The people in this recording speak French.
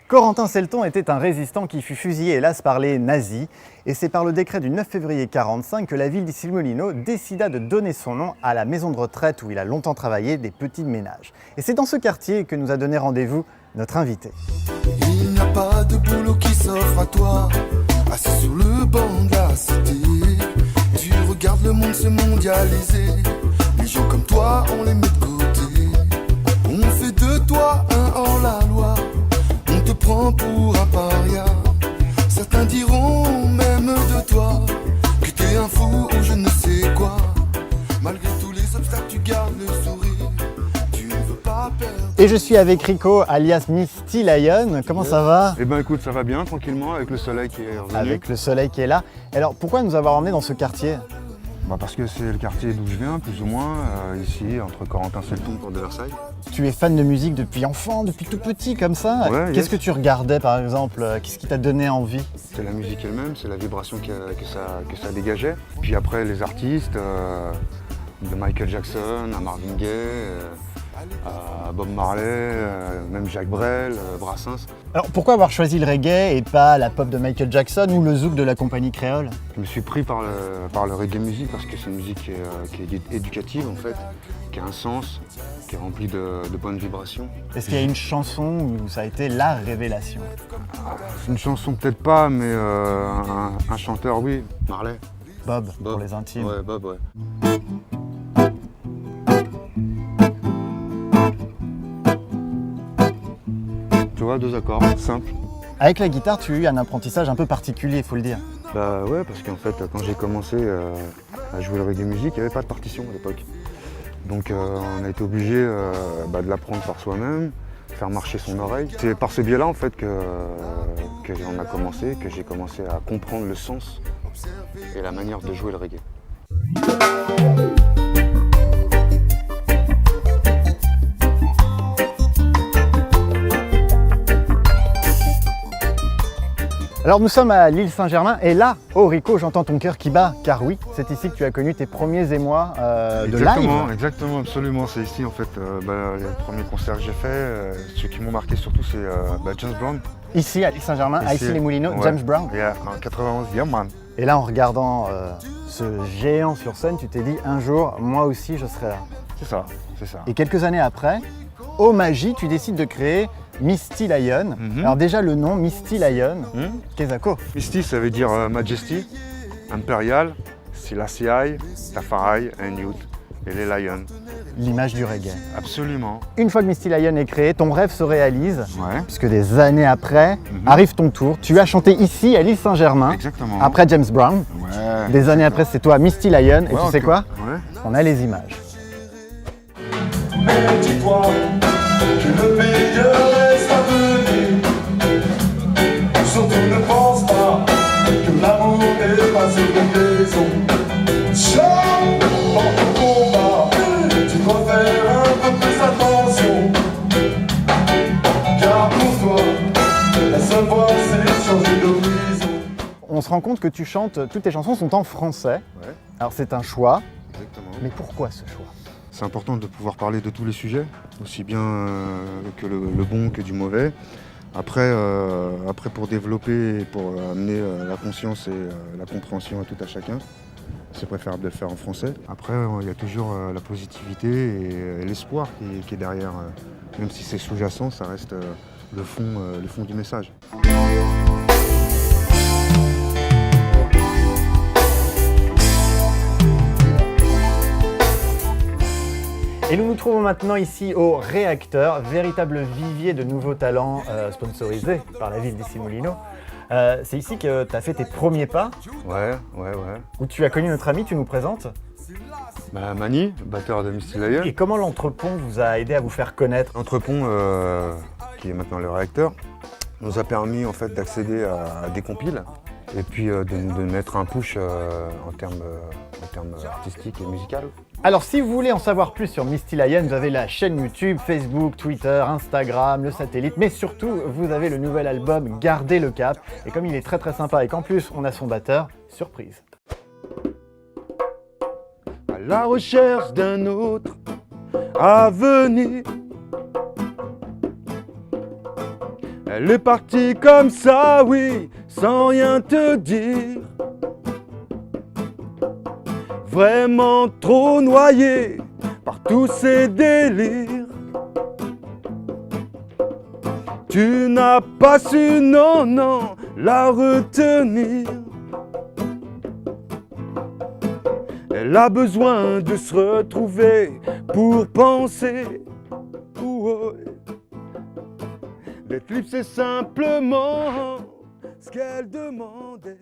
Corentin Selton était un résistant qui fut fusillé hélas par les nazis et c'est par le décret du 9 février 1945 que la ville d'Issy-les-Moulineaux décida de donner son nom à la maison de retraite où il a longtemps travaillé des petits ménages. Et c'est dans ce quartier que nous a donné rendez-vous notre invité. Il n'y a pas de boulot qui s'offre à toi, assis sur le banc de la cité. Tu regardes le monde se mondialiser, les gens comme toi on les met de côté. On fait de toi un hors-la-loi, on te prend pour un paria. Certains diront même de toi que t'es un fou ou je ne sais quoi. Malgré tous les obstacles tu gardes le sourire, tu ne veux pas perdre. Et je suis avec Rico, alias Misty Lion. Comment ça va? Eh ben écoute, ça va bien, tranquillement, avec le soleil qui est revenu. Avec le soleil qui est là. Alors pourquoi nous avoir emmenés dans ce quartier? Parce que c'est le quartier d'où je viens, plus ou moins, ici, entre Corentin Selton, porte de Versailles. Tu es fan de musique depuis enfant, depuis tout petit comme ça? Ouais, Qu'est-ce que tu regardais par exemple? Qu'est-ce qui t'a donné envie? C'est la musique elle-même, c'est la vibration que ça dégageait. Puis après, les artistes, de Michael Jackson à Marvin Gaye, à Bob Marley, même Jacques Brel, Brassens. Alors pourquoi avoir choisi le reggae et pas la pop de Michael Jackson ou le zouk de la compagnie créole? Je me suis pris par le reggae music parce que c'est une musique qui est éducative en fait, qui a un sens, qui est remplie de bonnes vibrations. Est-ce qu'il y a une chanson où ça a été la révélation? Une chanson peut-être pas, mais un chanteur oui, Marley. Bob, pour les intimes. Ouais, Bob, ouais. Tu vois, 2 accords, simple. Avec la guitare, tu as eu un apprentissage un peu particulier, il faut le dire. Bah ouais, parce qu'en fait, quand j'ai commencé à jouer le reggae music, il n'y avait pas de partition à l'époque. Donc on a été obligé de l'apprendre par soi-même, faire marcher son oreille. C'est par ce biais-là en fait que j'ai commencé à comprendre le sens et la manière de jouer le reggae. Alors nous sommes à l'île Saint-Germain et là, oh Rico, j'entends ton cœur qui bat, car oui, c'est ici que tu as connu tes premiers émois de live. Exactement, absolument. C'est ici en fait les premiers concerts que j'ai faits. Ceux qui m'ont marqué surtout c'est James Brown. Ici à l'île Saint-Germain, à Issy-les-Moulineaux, ouais. James Brown. Yeah, en 91, yeah man. Et là en regardant ce géant sur scène, tu t'es dit un jour, moi aussi je serai là. C'est ça, c'est ça. Et quelques années après, au Magie, tu décides de créer Misty Lion. Alors déjà le nom Misty Lion, qu'est-ce que ça? Misty ça veut dire Majesty, Impérial, Selassie, Tafari, and Youth et les Lions. L'image du reggae. Absolument. Une fois que Misty Lion est créé, ton rêve se réalise, Ouais. puisque des années après, arrive ton tour. Tu as chanté ici à l'île Saint-Germain, Exactement. après James Brown. Ouais. Des années après, c'est toi Misty Lion, et Ouais, tu sais ok. quoi? Ouais. On a les images. Mais dis-toi que le meilleur reste à venir. Surtout ne pense pas que l'amour n'est pas une raison. Chante dans ton combat, tu dois faire un peu plus attention. Car pour toi, la seule voie c'est changer d'horizon. On se rend compte que tu chantes, toutes tes chansons sont en français. Ouais. Alors c'est un choix, Exactement. mais pourquoi ce choix? C'est important de pouvoir parler de tous les sujets, aussi bien que le bon que du mauvais. Après, pour développer et pour amener la conscience et la compréhension à tout à chacun, c'est préférable de le faire en français. Après, il y a toujours la positivité et l'espoir qui est derrière. Même si c'est sous-jacent, ça reste le fond du message. Et nous nous trouvons maintenant ici au Réacteur, véritable vivier de nouveaux talents sponsorisés par la ville d'Issy-les-Moulineaux. C'est ici que tu as fait tes premiers pas, Ouais. où tu as connu notre ami, tu nous présentes. Mani, batteur de Misty Lion. Et comment l'entrepont vous a aidé à vous faire connaître? L'entrepont, qui est maintenant le Réacteur, nous a permis en fait d'accéder à des compiles et puis de mettre un push en termes artistiques et musicaux. Alors si vous voulez en savoir plus sur Misty Lion, vous avez la chaîne YouTube, Facebook, Twitter, Instagram, le satellite, mais surtout vous avez le nouvel album Gardez le cap. Et comme il est très sympa et qu'en plus on a son batteur, surprise. À la recherche d'un autre avenir, Elle est partie comme ça, oui, sans rien te dire. Vraiment trop noyée par tous ces délires. Tu n'as pas su, non, non, la retenir. Elle a besoin de se retrouver pour penser. D'être libre, c'est simplement ce qu'elle demandait.